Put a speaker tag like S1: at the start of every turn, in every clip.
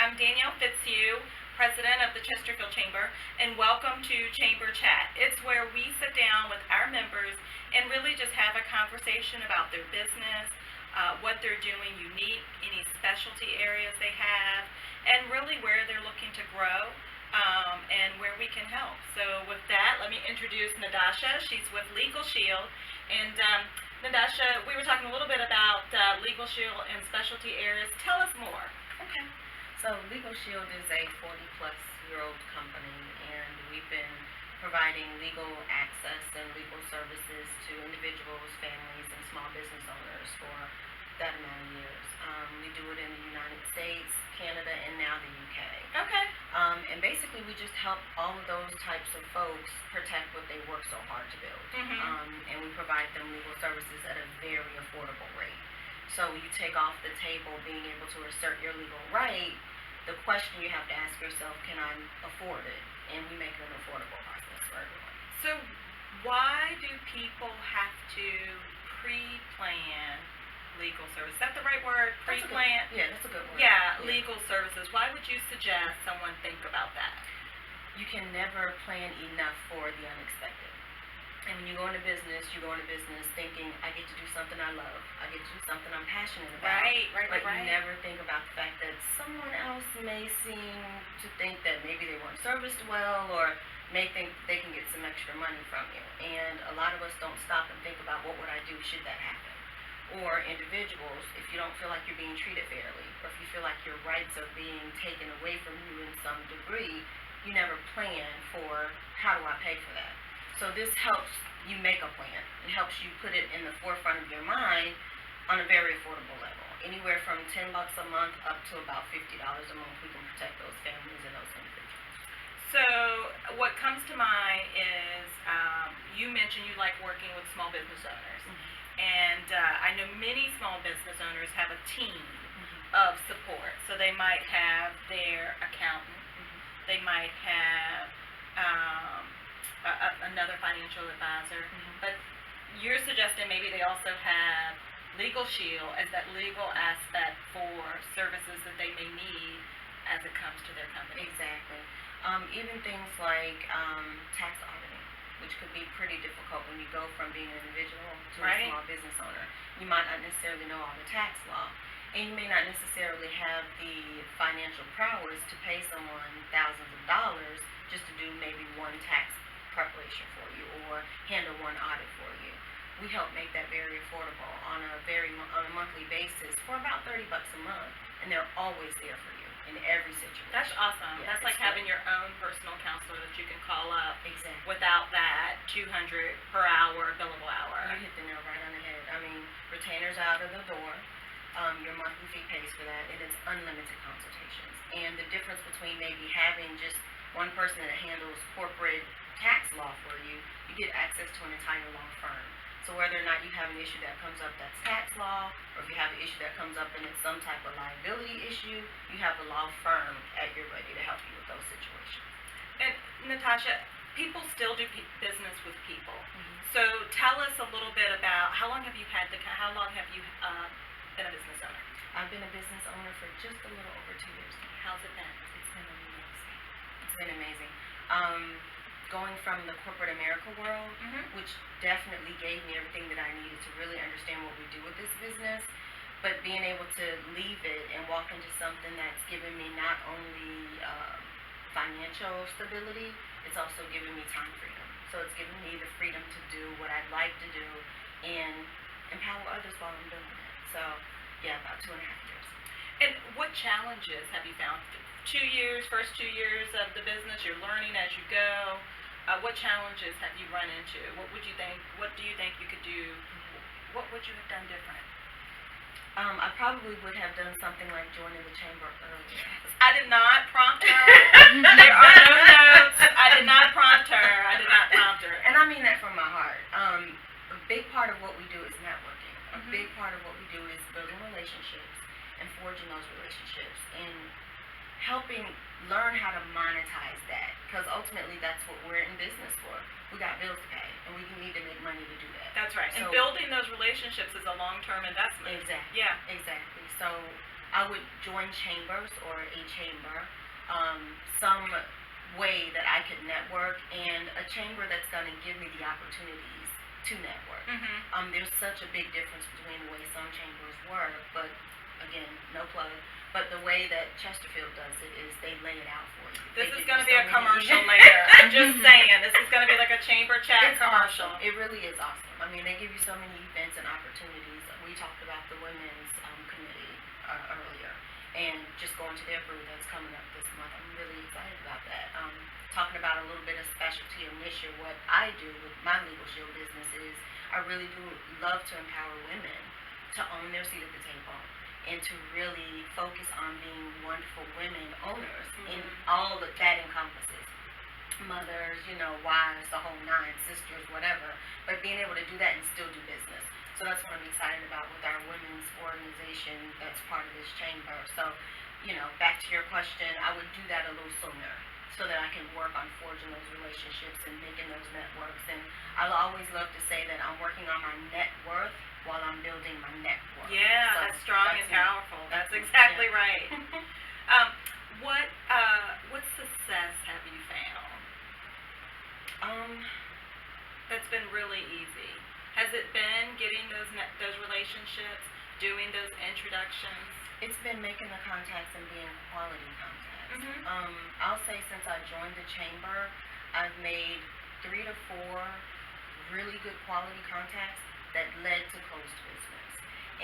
S1: I'm Danielle Fitz-Hugh, President of the Chesterfield Chamber, and welcome to Chamber Chat. It's where we sit down with our members and really just have a conversation about their business, what they're doing unique, any specialty areas they have, and really where they're looking to grow and where we can help. So with that, let me introduce Nudasha. She's with Legalshield. And Nudasha, we were talking a little bit about Legalshield and specialty areas. Tell us more.
S2: Okay. So Legalshield is a 40-plus-year-old company, and we've been providing legal access and legal services to individuals, families, and small business owners for that amount of years. We do it in the United States, Canada, and now the UK.
S1: Okay.
S2: And basically, we just help all of those types of folks protect what they work so hard to build. And we provide them legal services at a very affordable rate. So you take off the table being able to assert your legal right. The question you have to ask yourself, can I afford it? And we make it an affordable process for everyone.
S1: So why do people have to pre-plan legal service? Is that the right word? Pre-plan?
S2: That's a good word.
S1: Yeah, legal services. Why would you suggest someone think about that?
S2: You can never plan enough for the unexpected. And when you go into business thinking, I get to do something I love. I get to do something I'm passionate about.
S1: Right.
S2: But you never think about the fact that someone else may seem to think that maybe they weren't serviced well, or may think they can get some extra money from you. And a lot of us don't stop and think about, what would I do should that happen? Or individuals, if you don't feel like you're being treated fairly, or if you feel like your rights are being taken away from you in some degree, you never plan for, how do I pay for that? So this helps you make a plan. It helps you put it in the forefront of your mind on a very affordable level. Anywhere from $10 a month up to about $50 a month, we can protect those families and those individuals.
S1: So what comes to mind is, you mentioned you like working with small business owners. And I know many small business owners have a team of support. So they might have their accountant. They might have another financial advisor. But you're suggesting maybe they also have Legalshield as that legal aspect for services that they may need as it comes to their company.
S2: Exactly. Even things like tax auditing, which could be pretty difficult when you go from being an individual to a small business owner. You might not necessarily know all the tax law, and you may not necessarily have the financial prowess to pay someone thousands of dollars just to do maybe one tax preparation for you or handle one audit for you. We help make that very affordable on a monthly basis for about $30 a month, and they're always there for you in every situation.
S1: That's awesome.
S2: Yeah,
S1: that's like having your own personal counselor that you can call up.
S2: Exactly.
S1: Without that $200 per hour billable hour.
S2: You hit the nail right on the head. I mean, retainers out of the door. Your monthly fee pays for that, and it's unlimited consultations. And the difference between maybe having just one person that handles corporate tax law for you, you get access to an entire law firm. So whether or not you have an issue that comes up that's tax law, or if you have an issue that comes up and it's some type of liability issue, you have a law firm at your ready to help you with those situations.
S1: And Nudasha, people still do business with people. So tell us a little bit about how long have you been a business owner?
S2: I've been a business owner for just a little over 2 years now.
S1: How's it been?
S2: It's been amazing. It's been amazing. Going from the corporate America world, which definitely gave me everything that I needed to really understand what we do with this business, but being able to leave it and walk into something that's given me not only financial stability, it's also given me time freedom. So it's given me the freedom to do what I'd like to do and empower others while I'm doing it. So, yeah, about 2.5 years.
S1: And what challenges have you found? First 2 years of the business, you're learning as you go. What challenges have you run into? What do you think you could do? What would you have done different?
S2: I probably would have done something like joining the chamber earlier.
S1: I did not prompt her. There are no notes. I did not prompt her.
S2: And I mean that from my heart. A big part of what we do is networking. A big part of what we do is building relationships and forging those relationships and helping learn how to monetize that, because ultimately that's what we're in business for. We got bills to pay, and we need to make money to do that.
S1: That's right. And building those relationships is a long-term investment.
S2: Exactly.
S1: Yeah.
S2: Exactly. So I would join chambers or a chamber, some way that I could network, and a chamber that's going to give me the opportunities to network. There's such a big difference between the way some chambers work, but again, no plug. But the way that Chesterfield does it is they lay it out for you.
S1: This is going to be a commercial later. I'm just saying, this is going to be like a chamber chat commercial.
S2: Awesome. It really is awesome. I mean, they give you so many events and opportunities. We talked about the women's committee earlier, and just going to their brew that's coming up this month. I'm really excited about that. Talking about a little bit of specialty and niche. What I do with my Legalshield business is I really do love to empower women to own their seat at the table and to really focus on being wonderful women owners in all that encompasses. Mothers, wives, the whole nine, sisters, whatever. But being able to do that and still do business. So that's what I'm excited about with our women's organization that's part of this chamber. So, back to your question, I would do that a little sooner so that I can work on forging those relationships and making those networks. And I'll always love to say that I'm working on my net worth while I'm building my network.
S1: Yeah,
S2: so
S1: that's strong and powerful. That's exactly right. What success have you found? That's been really easy. Has it been getting those relationships, doing those introductions?
S2: It's been making the contacts and being quality contacts. I'll say since I joined the chamber, I've made 3 to 4 really good quality contacts that led to closed business.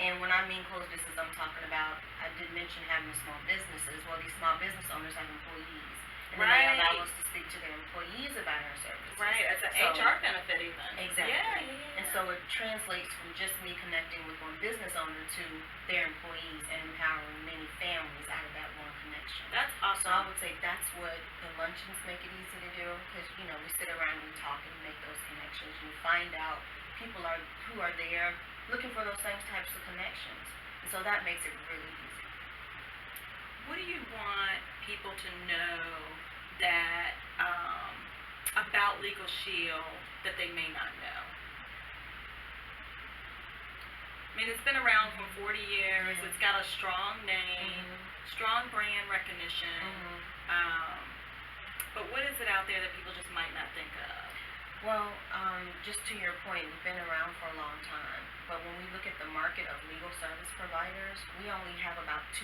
S2: And when I mean closed business, I'm talking about, I did mention having small businesses. Well, these small business owners have employees. And then they allow us to speak to their employees about our services.
S1: Right, as an HR benefit even.
S2: Exactly.
S1: Yeah.
S2: And so it translates from just me connecting with one business owner to their employees and empowering many families out of that one connection.
S1: That's awesome.
S2: So I would say that's what the luncheons make it easy to do, because, we sit around and talk and make those connections. You find out people who are there looking for those same types of connections. And so that makes it really easy.
S1: What do you want people to know that about Legalshield that they may not know? I mean, it's been around for 40 years. It's got a strong name, strong brand recognition. But what is it out there that people just might not think of?
S2: Well, just to your point, we've been around for a long time, but when we look at the market of legal service providers, we only have about 2%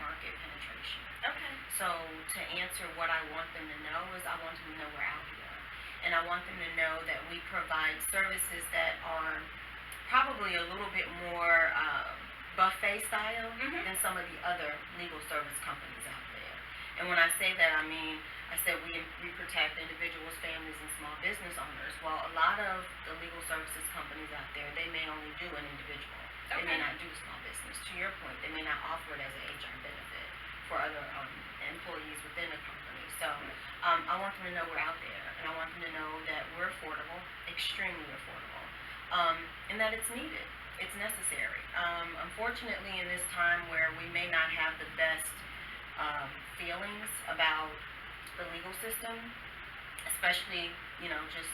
S2: market penetration.
S1: Okay.
S2: So to answer what I want them to know is I want them to know we're out here. And I want them to know that we provide services that are probably a little bit more buffet style than some of the other legal service companies out there. And when I say that, I said we protect individuals, families, and small business owners. Well, a lot of the legal services companies out there, they may only do an individual. They may not do small business. To your point, they may not offer it as an HR benefit for other employees within the company. So I want them to know we're out there, and I want them to know that we're affordable, extremely affordable, and that it's needed. It's necessary. Unfortunately, in this time where we may not have the best feelings about the legal system, especially, just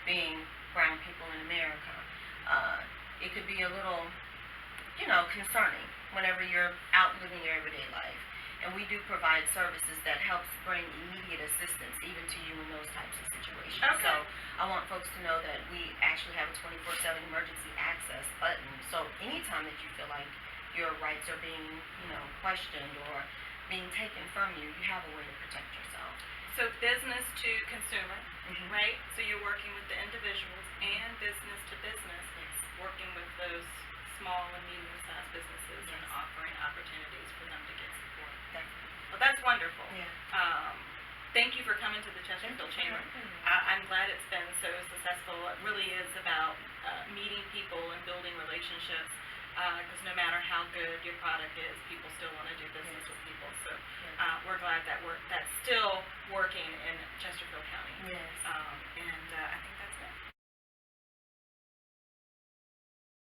S2: being brown people in America, it could be a little, concerning whenever you're out living your everyday life. And we do provide services that helps bring immediate assistance even to you in those types of situations.
S1: Okay.
S2: So I want folks to know that we actually have a 24/7 emergency access button. So anytime that you feel like your rights are being, questioned or being taken from you, you have a way to protect yourself.
S1: So business to consumer, right? So you're working with the individuals and business to business, working with those small and medium-sized businesses and offering opportunities for them to get support.
S2: Definitely.
S1: Well, that's wonderful.
S2: Yeah.
S1: Thank you for coming to the Chesterfield Chamber. I'm glad it's been so successful. It really is about meeting people and building relationships, because no matter how good your product is, people still want to do business with people. So we're glad that that's still working in Chesterfield County.
S2: Yes.